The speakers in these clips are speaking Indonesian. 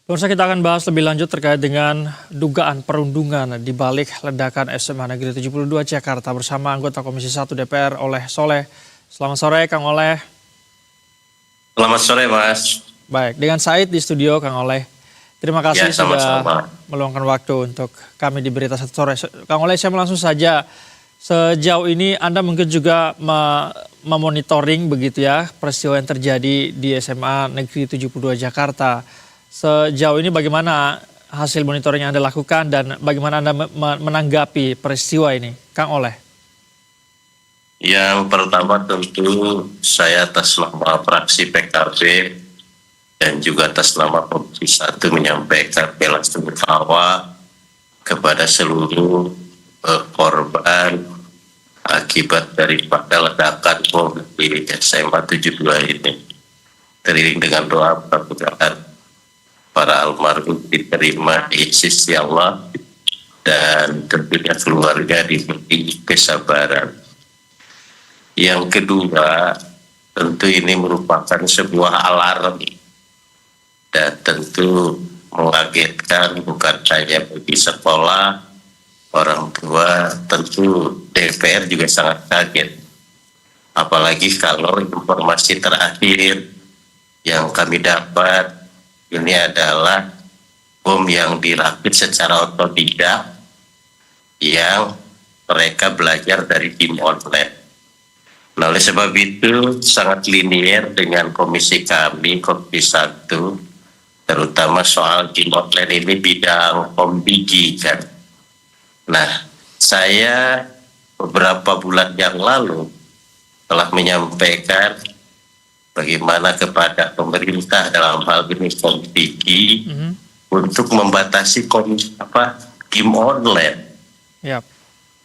Pemirsa, kita akan bahas lebih lanjut terkait dengan dugaan perundungan di balik ledakan SMA Negeri 72 Jakarta bersama anggota Komisi 1 DPR Oleh Soleh. Selamat sore Kang Oleh. Selamat sore Mas. Baik, dengan Said di studio Kang Oleh. Terima kasih Ya, sudah sama-sama. meluangkan waktu untuk kami di Berita Satu Sore. Kang Oleh, saya langsung saja. Sejauh ini Anda mungkin juga memonitoring begitu ya peristiwa yang terjadi di SMA Negeri 72 Jakarta. Sejauh ini bagaimana hasil monitoring yang Anda lakukan dan bagaimana Anda menanggapi peristiwa ini, Kang Oleh? Yang pertama tentu saya atas nama fraksi PKB dan juga atas nama Komisi 1 menyampaikan bela sungkawa kepada seluruh korban akibat daripada ledakan bom di SMA 72 ini. Teriring dengan doa mudah-mudahan para almarhum diterima di sisi Allah dan tentunya keluarga diberi kesabaran. Yang kedua, tentu ini merupakan sebuah alarm dan tentu mengagetkan bukan hanya bagi sekolah, orang tua, tentu DPR juga sangat kaget. Apalagi kalau informasi terakhir yang kami dapat ini adalah bom yang dirakit secara otodidak yang mereka belajar dari game online. Nah, oleh sebab itu sangat linier dengan komisi kami, Komisi 1, terutama soal game online ini bidang Kombigi kan. Nah, saya beberapa bulan yang lalu telah menyampaikan bagaimana kepada pemerintah dalam hal ini Kombigi untuk membatasi game online. Yap.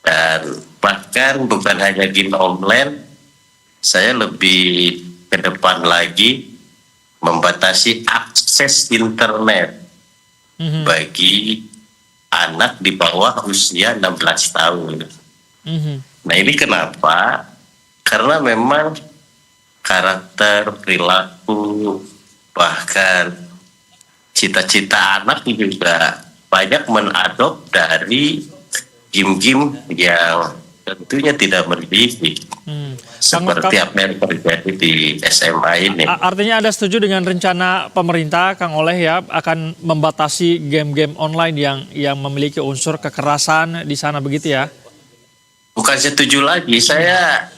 Dan bahkan bukan hanya game online, saya lebih ke depan lagi membatasi akses internet bagi anak di bawah usia 16 tahun. Nah, ini kenapa? Karena memang karakter, perilaku, bahkan cita-cita anak juga banyak menadop dari game-game yang tentunya tidak mendidik. Seperti apa yang terjadi di SMA ini. Artinya Anda setuju dengan rencana pemerintah, Kang Oleh ya, akan membatasi game-game online yang memiliki unsur kekerasan di sana begitu ya? Bukan setuju lagi, saya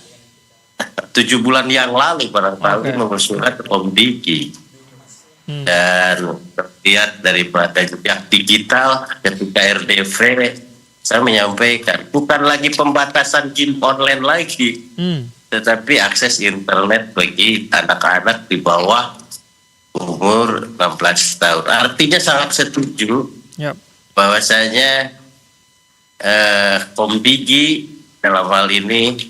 7 bulan yang lalu barangkali mengusulkan ke Kombigi. Dan lihat daripada jejak digital ketika RDV, saya menyampaikan bukan lagi pembatasan game online lagi, tetapi akses internet bagi anak-anak di bawah umur 16 tahun. Artinya sangat setuju bahwasanya Kombigi dalam hal ini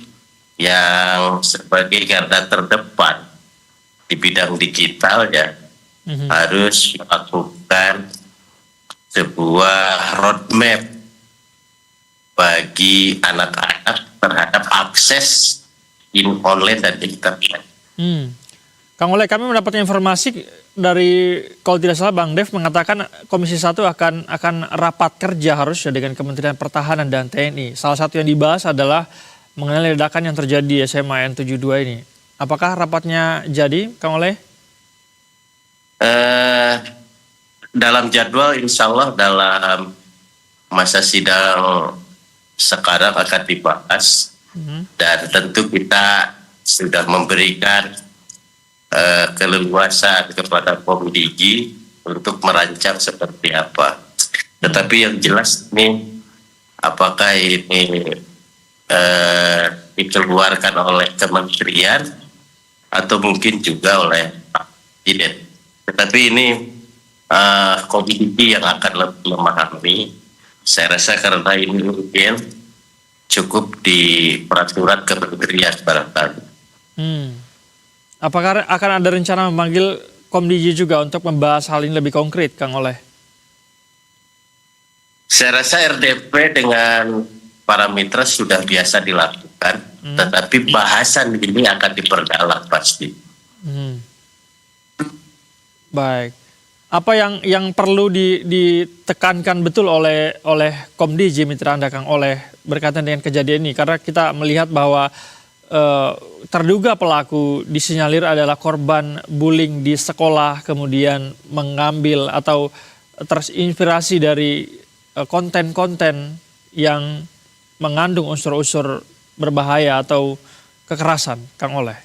yang sebagai garda terdepan di bidang digital ya harus melakukan sebuah roadmap bagi anak-anak terhadap akses game online dan internet. Kang Oleh, kami mendapatkan informasi dari, kalau tidak salah Bang Dev mengatakan Komisi 1 akan rapat kerja harusnya dengan Kementerian Pertahanan dan TNI. Salah satu yang dibahas adalah mengenai ledakan yang terjadi di SMA N72 ini. Apakah rapatnya jadi, Kang Oleh? Dalam jadwal insya Allah dalam masa sidang sekarang akan dibahas dan tentu kita sudah memberikan keleluasan kepada Kombigi untuk merancang seperti apa. Tetapi yang jelas ini apakah ini dikeluarkan oleh kementerian atau mungkin juga oleh Pak Presiden. Tetapi ini Kombigi yang akan lebih memahami. Saya rasa karena ini mungkin cukup di peraturan kementerian barangkali. Apakah akan ada rencana memanggil Kombigi juga untuk membahas hal ini lebih konkret, Kang Oleh? Saya rasa RDP dengan para mitra sudah biasa dilakukan, tetapi bahasan ini akan diperdalam pasti. Baik. apa yang perlu ditekankan betul oleh Komdiji mitra Anda Kang oleh berkaitan dengan kejadian ini, karena kita melihat bahwa terduga pelaku disinyalir adalah korban bullying di sekolah, kemudian mengambil atau terinspirasi dari konten-konten yang mengandung unsur-unsur berbahaya atau kekerasan, Kang Oleh.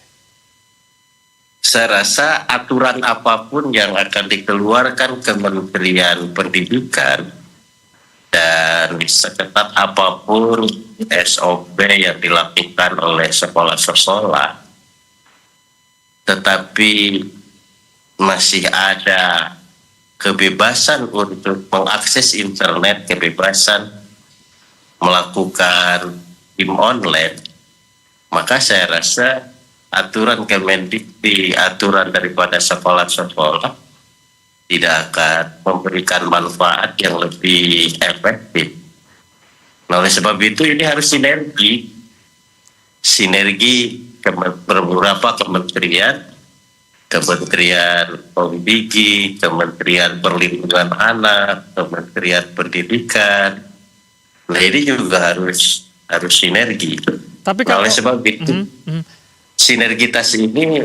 Saya rasa aturan apapun yang akan dikeluarkan Kementerian Pendidikan dan seketat apapun SOP yang dilakukan oleh sekolah-sekolah, tetapi masih ada kebebasan untuk mengakses internet, kebebasan melakukan game online, maka saya rasa aturan Kemendikti, aturan daripada sekolah-sekolah tidak akan memberikan manfaat yang lebih efektif. Nah, oleh sebab itu ini harus sinergi beberapa kementerian, Kementerian Komdigi, Kementerian Perlindungan Anak, Kementerian Pendidikan. Nah, ini juga harus sinergi. Tapi oleh sebab itu sinergitas ini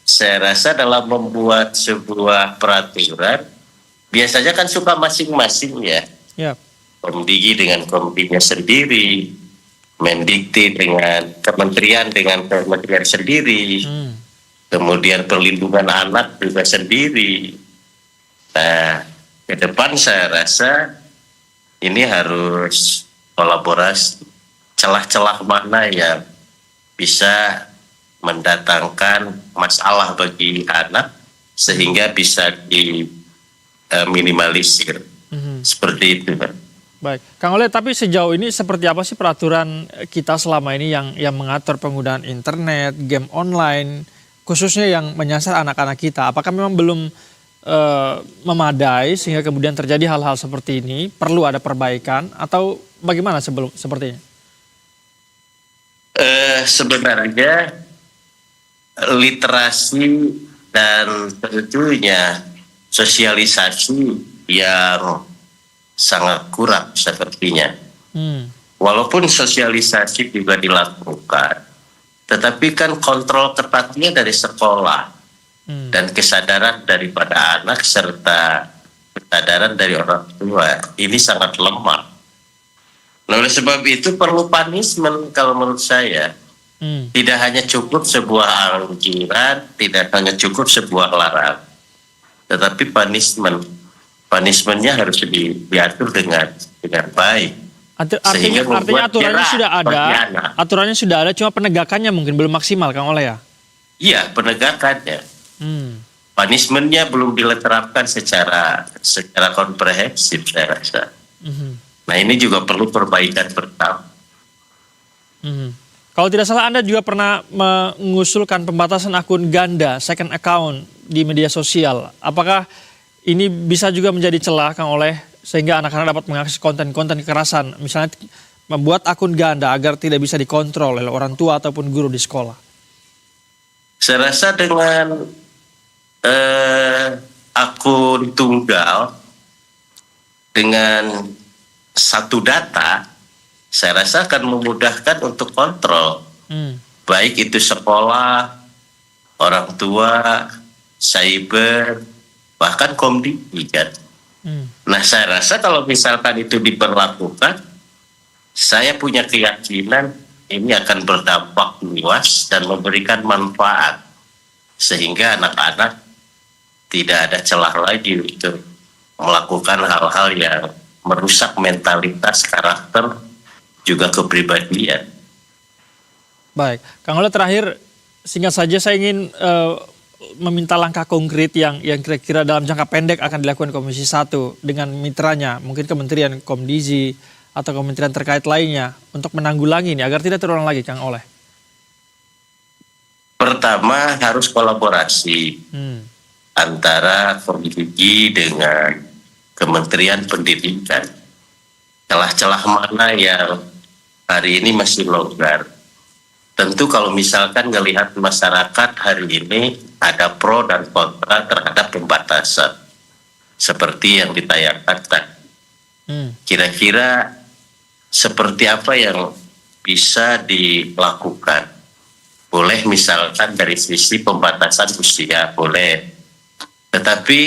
saya rasa dalam membuat sebuah peraturan biasanya kan suka masing-masing ya. Yep. Komdigi dengan komdinya sendiri, Mendikti dengan kementerian sendiri, kemudian perlindungan anak juga sendiri. Nah, ke depan saya rasa ini harus kolaborasi. Celah-celah mana yang bisa mendatangkan masalah bagi anak sehingga bisa diminimalisir. Seperti itu, Pak. Baik, Kang Oleh, tapi sejauh ini seperti apa sih peraturan kita selama ini yang mengatur penggunaan internet, game online, khususnya yang menyasar anak-anak kita? Apakah memang belum memadai sehingga kemudian terjadi hal-hal seperti ini? Perlu ada perbaikan atau bagaimana sepertinya? Sebenarnya literasi dan tentunya sosialisasi yang sangat kurang sepertinya. Walaupun sosialisasi juga dilakukan, tetapi kan kontrol ketatnya dari sekolah dan kesadaran daripada anak serta kesadaran dari orang tua ini sangat lemah. Nah, oleh sebab itu perlu punishment kalau menurut saya. Tidak hanya cukup sebuah anjuran, tidak hanya cukup sebuah larangan, tetapi punishmentnya harus diatur dengan baik. Artinya aturannya sudah ada, cuma penegakannya mungkin belum maksimal, Kang Oleh ya? Iya, penegakannya. Punishmentnya belum diterapkan secara komprehensif, saya rasa. Nah, ini juga perlu perbaikan pertama. Kalau tidak salah Anda juga pernah mengusulkan pembatasan akun ganda, second account di media sosial. Apakah ini bisa juga menjadi celah, Kang Oleh, sehingga anak-anak dapat mengakses konten-konten kekerasan, misalnya membuat akun ganda agar tidak bisa dikontrol oleh orang tua ataupun guru di sekolah? Saya rasa dengan akun tunggal dengan satu data, saya rasa akan memudahkan untuk kontrol. Baik itu sekolah, orang tua, cyber, bahkan Komdigi kan. Nah, saya rasa kalau misalkan itu diberlakukan, saya punya keyakinan ini akan berdampak luas dan memberikan manfaat. Sehingga anak-anak tidak ada celah lagi untuk melakukan hal-hal yang merusak mentalitas, karakter, juga kepribadian. Baik, Kang Oleh, terakhir singkat saja saya ingin meminta langkah konkret yang kira-kira dalam jangka pendek akan dilakukan Komisi 1 dengan mitranya, mungkin Kementerian Komdiji atau kementerian terkait lainnya untuk menanggulangi ini agar tidak terulang lagi, Kang Oleh. Pertama harus kolaborasi antara Komdiji dengan Kementerian Pendidikan. Celah-celah mana yang hari ini masih longgar. Tentu kalau misalkan melihat masyarakat hari ini ada pro dan kontra terhadap pembatasan. seperti yang ditayangkan tadi. Hmm. Kira-kira seperti apa yang bisa dilakukan? Boleh misalkan dari sisi pembatasan usia, boleh. Tetapi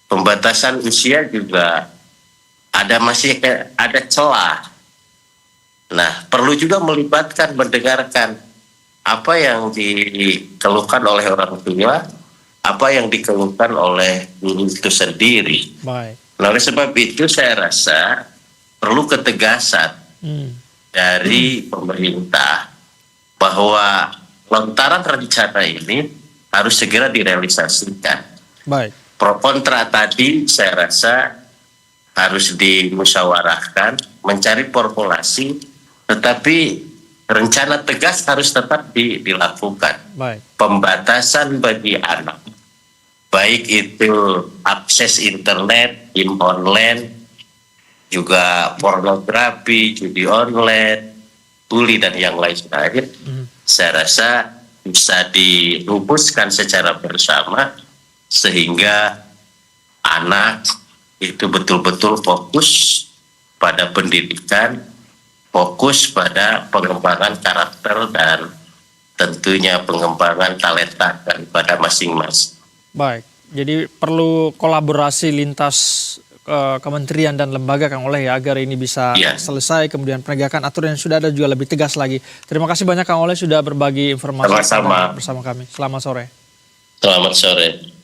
pembatasan usia juga masih ada celah. Nah, perlu juga melibatkan, mendengarkan apa yang dikeluhkan oleh orang tua, apa yang dikeluhkan oleh guru itu sendiri. Baik. Nah, oleh sebab itu saya rasa perlu ketegasan dari pemerintah bahwa lontaran rencana ini harus segera direalisasikan. Baik. Pro kontra tadi saya rasa harus dimusyawarahkan, mencari formulasi, tetapi rencana tegas harus tetap dilakukan. Baik. Pembatasan bagi anak, baik itu akses internet, game online, juga pornografi, judi online, bully dan yang lain-lain, saya rasa bisa dirumuskan secara bersama sehingga anak itu betul-betul fokus pada pendidikan, fokus pada pengembangan karakter dan tentunya pengembangan talenta daripada masing-masing. Baik, jadi perlu kolaborasi lintas kementerian dan lembaga Kang Oleh ya, agar ini bisa selesai, kemudian penegakan aturan yang sudah ada juga lebih tegas lagi. Terima kasih banyak Kang Oleh sudah berbagi informasi bersama kami. Selamat sore. Selamat sore.